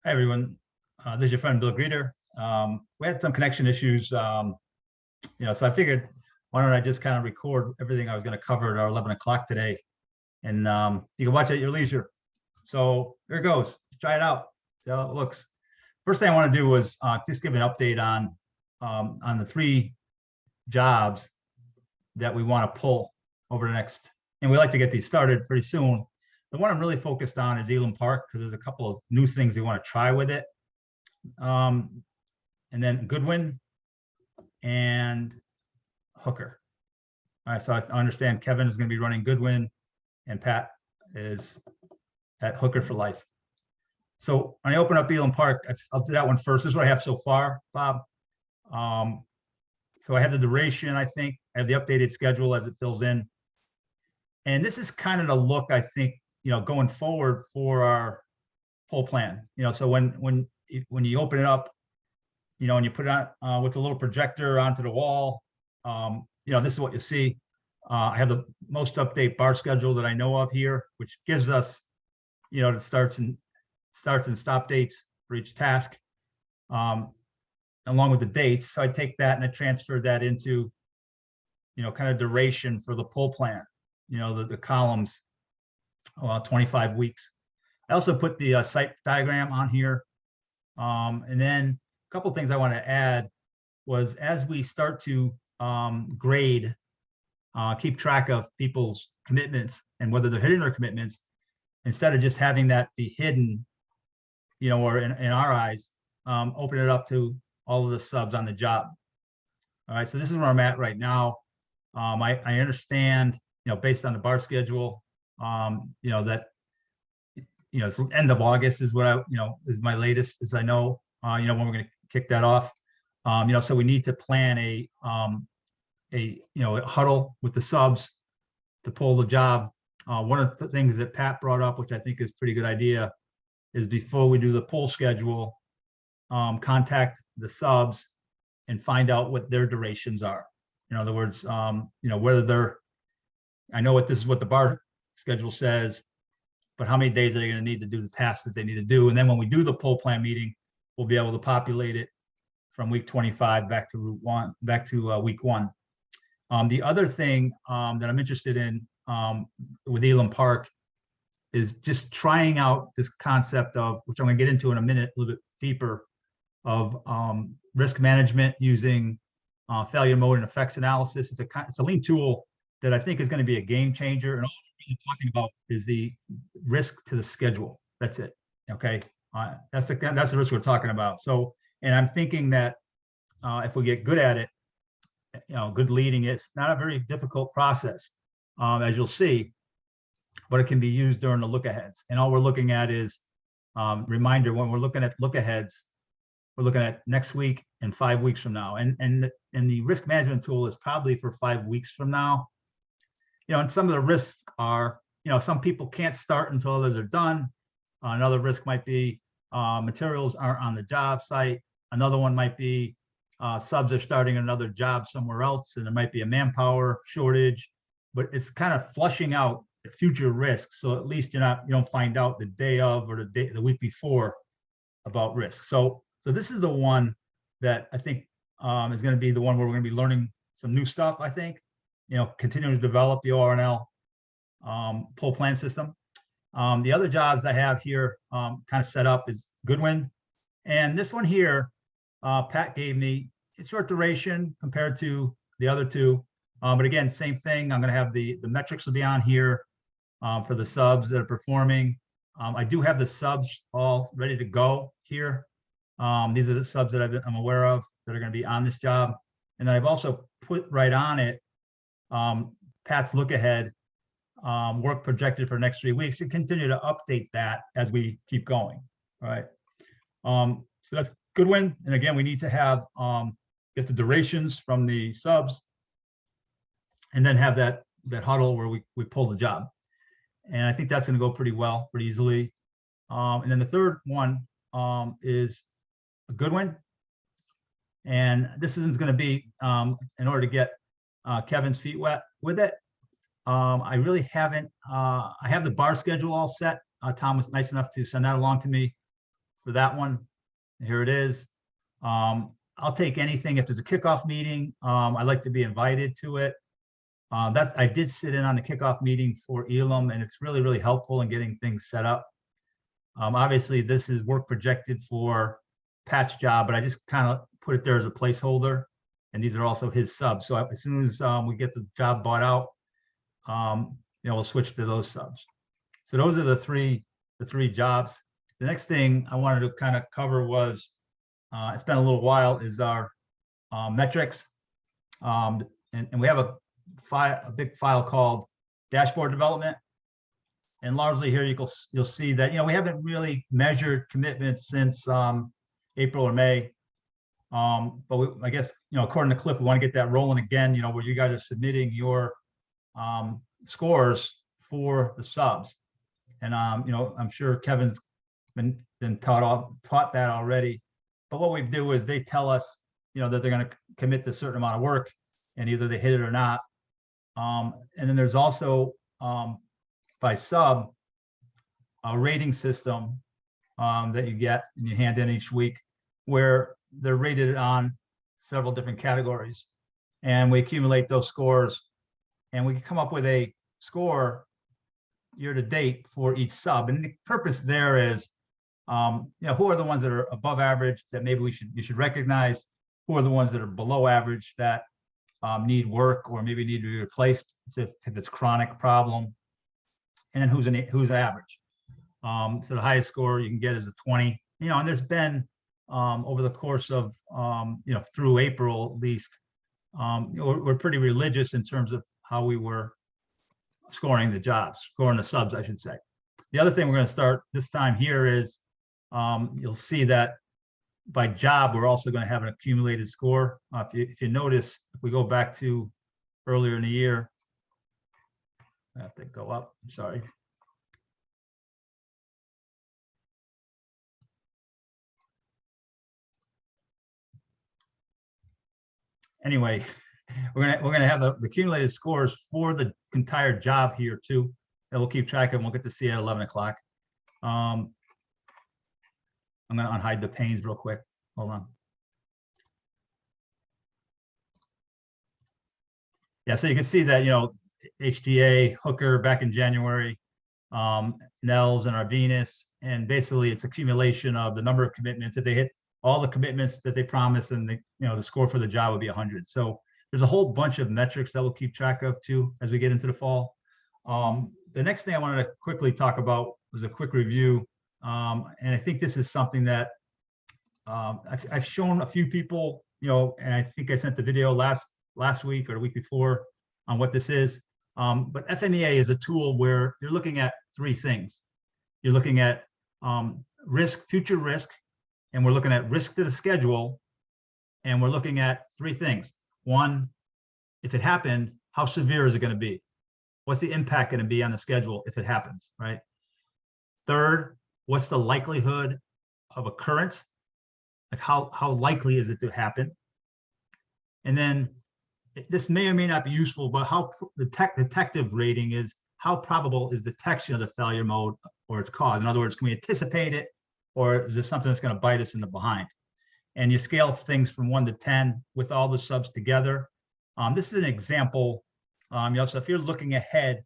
Hi, everyone. This is your friend Bill Greeter. We had some connection issues, so I figured why don't I just kind of record everything I was going to cover at our 11 o'clock today, and you can watch it at your leisure. So here it goes. Try it out. See how it looks. First thing I want to do was just give an update on the 3 jobs that we want to pull over the next, and we like to get these started pretty soon. The one I'm really focused on is Elam Park because there's a couple of new things we want to try with it. And then Goodwin and Hooker. All right, so I understand Kevin is going to be running Goodwin and Pat is at Hooker for life. So when I open up Elam Park, I'll do that one first. This is what I have so far, Bob. So I have the duration, I think. I have the updated schedule as it fills in. And this is kind of the look, I think, going forward for our whole plan. So when you open it up, and you put it on with a little projector onto the wall, this is what you see. I have the most update bar schedule that I know of here, which gives us, the starts and stop dates for each task, along with the dates. So I take that and I transfer that into, kind of duration for the pull plan, the columns, 25 weeks. I also put the site diagram on here. And then a couple of things I want to add was as we start to grade, keep track of people's commitments and whether they're hitting their commitments, instead of just having that be hidden, or in our eyes, open it up to all of the subs on the job. All right, so this is where I'm at right now. I understand, based on the bar schedule, that it's end of August is what is my latest, as I know, when we're going to kick that off. So we need to plan a huddle with the subs to pull the job. One of the things that Pat brought up, which I think is a pretty good idea, is before we do the pull schedule, contact the subs and find out what their durations are. In other words, whether they're, I know what this is what the bar schedule says, but how many days are they going to need to do the tasks that they need to do? And then when we do the pull plan meeting, we'll be able to populate it from week 25 back to week 1. The other thing that I'm interested in with Elam Park is just trying out this concept of, which I'm going to get into in a minute, a little bit deeper, of risk management using failure mode and effects analysis. It's a lean tool that I think is going to be a game changer. And all we're really talking about is the risk to the schedule. That's it. Okay. That's the risk we're talking about. So, and I'm thinking that if we get good at it, good leading, it's not a very difficult process, as you'll see, but it can be used during the look aheads. And all we're looking at is reminder, when we're looking at look aheads, we're looking at next week and 5 weeks from now. And the risk management tool is probably for 5 weeks from now. And some of the risks are, some people can't start until others are done. Another risk might be materials aren't on the job site. Another one might be subs are starting another job somewhere else, and there might be a manpower shortage. But it's kind of flushing out the future risks, so at least you don't find out the day of or the week before about risk. So this is the one that I think is going to be the one where we're going to be learning some new stuff. I think, continuing to develop the ORNL pull plan system. The other jobs I have here kind of set up is Goodwin. And this one here, Pat gave me a short duration compared to the other 2. But again, same thing. I'm going to have the metrics will be on here for the subs that are performing. I do have the subs all ready to go here. These are the subs that I'm aware of that are going to be on this job. And then I've also put right on it Pat's look ahead, work projected for the next 3 weeks, and continue to update that as we keep going. All right. So that's Goodwin. And again, we need to have get the durations from the subs and then have that huddle where we pull the job. And I think that's going to go pretty well, pretty easily. And then the third one is a Goodwin. And this is going to be in order to get Kevin's feet wet with it. I really haven't, I have the bar schedule all set. Tom was nice enough to send that along to me for that one. Here it is. I'll take anything. If there's a kickoff meeting, I'd like to be invited to it. I did sit in on the kickoff meeting for Elam, and it's really, really helpful in getting things set up. Obviously, this is work projected for Pat's job, but I just kind of put it there as a placeholder. And these are also his subs. So as soon as we get the job bought out, we'll switch to those subs. So those are the three jobs. The next thing I wanted to kind of cover was, it's been a little while, is our metrics. And we have a big file called dashboard development. And largely here you'll see that, we haven't really measured commitments since April or May. But I guess, according to Cliff, we want to get that rolling again, where you guys are submitting your scores for the subs. And, I'm sure Kevin's been taught that already. But what we do is they tell us, that they're going to commit to a certain amount of work, and either they hit it or not. And then there's also by sub a rating system that you get and you hand in each week, where they're rated on several different categories, and we accumulate those scores, and we can come up with a score year to date for each sub. And the purpose there is, who are the ones that are above average that maybe you should recognize? Who are the ones that are below average that need work or maybe need to be replaced if it's chronic problem? And then who's average? So the highest score you can get is a 20. And there's been over the course of through April at least, we're pretty religious in terms of how we were scoring the subs, I should say. The other thing we're going to start this time here is, you'll see that by job, we're also going to have an accumulated score. If you notice, if we go back to earlier in the year, I have to go up, I'm sorry. Anyway, we're gonna have the accumulated scores for the entire job here too, that we'll keep track of, and we'll get to see at 11 o'clock. I'm gonna unhide the panes real quick. Hold on. Yeah, so you can see that, HTA, Hooker back in January, Nels and Arvinus, and basically it's accumulation of the number of commitments. If they hit all the commitments that they promised, and the score for the job would be 100. So there's a whole bunch of metrics that we'll keep track of too as we get into the fall. The next thing I wanted to quickly talk about was a quick review. And I think this is something that I've shown a few people, and I think I sent the video last week or the week before on what this is. But FMEA is a tool where you're looking at three things. You're looking at future risk, and we're looking at risk to the schedule, and we're looking at three things. One, if it happened, how severe is it going to be? What's the impact going to be on the schedule if it happens, right? Third, what's the likelihood of occurrence? Like how likely is it to happen? And then this may or may not be useful, but how the detective rating is, how probable is detection of the failure mode or its cause? In other words, can we anticipate it, or is this something that's going to bite us in the behind? And you scale things from 1 to 10 with all the subs together. This is an example. So if you're looking ahead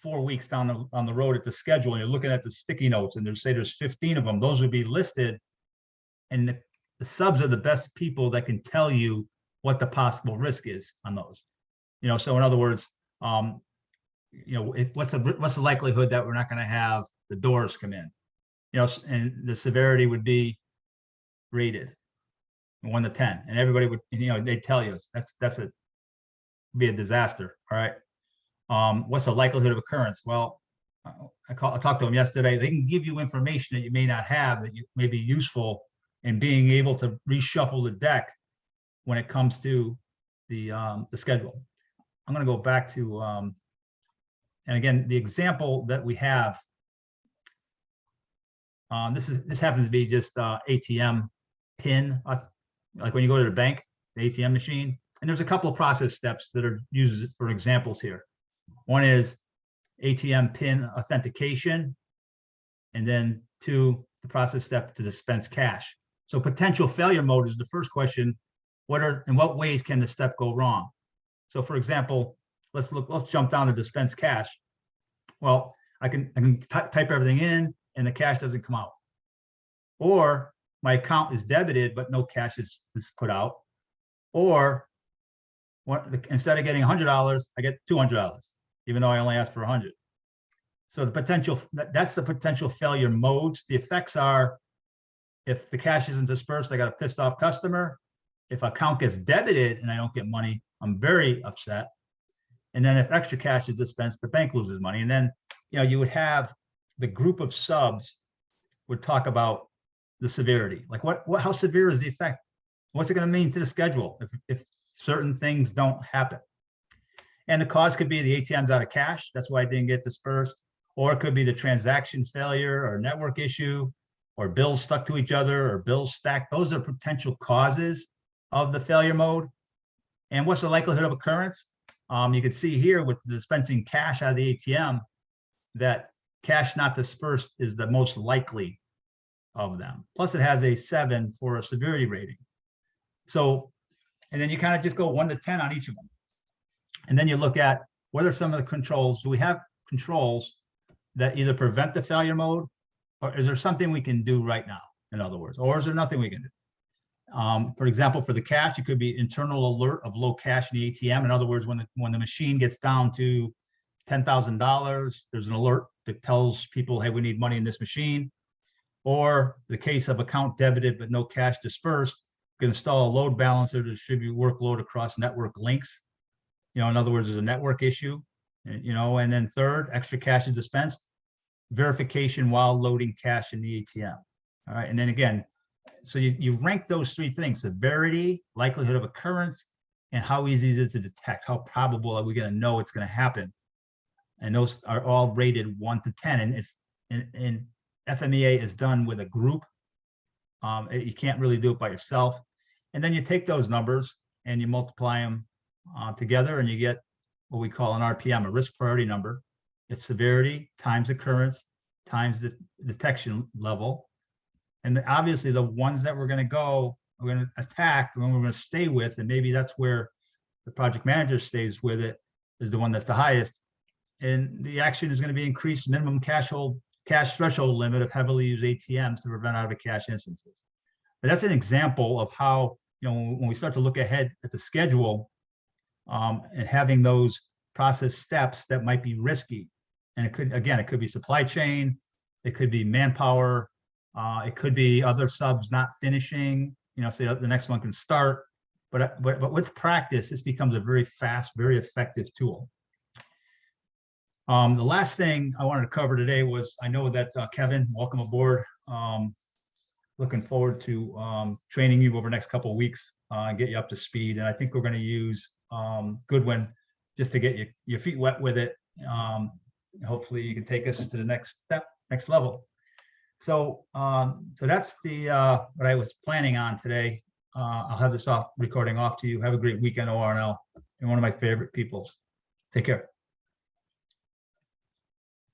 4 weeks down on the road at the schedule, and you're looking at the sticky notes, and there's 15 of them, those would be listed, and the subs are the best people that can tell you what the possible risk is on those. So in other words, what's the likelihood that we're not going to have the doors come in? And the severity would be rated 1 to 10, and everybody would, they'd tell you that's be a disaster. All right. What's the likelihood of occurrence? Well, I talked to them yesterday. They can give you information that you may not have that may be useful in being able to reshuffle the deck when it comes to the schedule. I'm going to go back to, and again, the example that we have. This happens to be just ATM PIN, like when you go to the bank, the ATM machine. And there's a couple of process steps that are used for examples here. One is ATM PIN authentication, and then 2, the process step to dispense cash. So potential failure mode is the first question. In what ways can the step go wrong? So for example, let's jump down to dispense cash. Well, I can type everything in and the cash doesn't come out. Or my account is debited, but no cash is put out. Or instead of getting $100, I get $200, even though I only asked for 100. So that's the potential failure modes. The effects are, if the cash isn't dispersed, I got a pissed off customer. If account gets debited and I don't get money, I'm very upset. And then if extra cash is dispensed, the bank loses money. And then, you would have the group of subs would talk about the severity. Like how severe is the effect? What's it going to mean to the schedule if certain things don't happen? And the cause could be the ATM's out of cash. That's why it didn't get dispersed. Or it could be the transaction failure or network issue, or bills stuck to each other, or bills stacked. Those are potential causes of the failure mode. And what's the likelihood of occurrence? You can see here with the dispensing cash out of the ATM that cash not dispersed is the most likely of them. Plus it has a 7 for a severity rating. So, and then you kind of just go 1 to 10 on each of them. And then you look at what are some of the controls. Do we have controls that either prevent the failure mode, or is there something we can do right now, in other words, or is there nothing we can do? For example, for the cash, it could be internal alert of low cash in the ATM. In other words, when the machine gets down to $10,000, there's an alert that tells people, hey, we need money in this machine. Or the case of account debited but no cash dispersed, you can install a load balancer to distribute workload across network links. In other words, there's a network issue. And then third, extra cash is dispensed, verification while loading cash in the ATM. All right, and then again, so you rank those 3 things: severity, likelihood of occurrence, and how easy is it to detect? How probable are we going to know it's going to happen? And those are all rated 1 to 10. And it's in FMEA is done with a group. You can't really do it by yourself. And then you take those numbers and you multiply them together, and you get what we call an RPM, a risk priority number. It's severity times occurrence times the detection level. And obviously the ones that we're going to attack, and we're going to stay with, and maybe that's where the project manager stays with it, is the one that's the highest. And the action is going to be increased minimum cash threshold limit of heavily used ATMs to prevent out of cash instances. But that's an example of how, when we start to look ahead at the schedule, and having those process steps that might be risky. And it could be supply chain, it could be manpower, it could be other subs not finishing, so the next one can start. But with practice, this becomes a very fast, very effective tool. The last thing I wanted to cover today was, I know that Kevin, welcome aboard. Looking forward to training you over the next couple of weeks and get you up to speed. And I think we're going to use Goodwin just to get your feet wet with it. Hopefully you can take us to the next level. So that's what I was planning on today. I'll have this recording off to you. Have a great weekend, ORNL. You're one of my favorite people. Take care.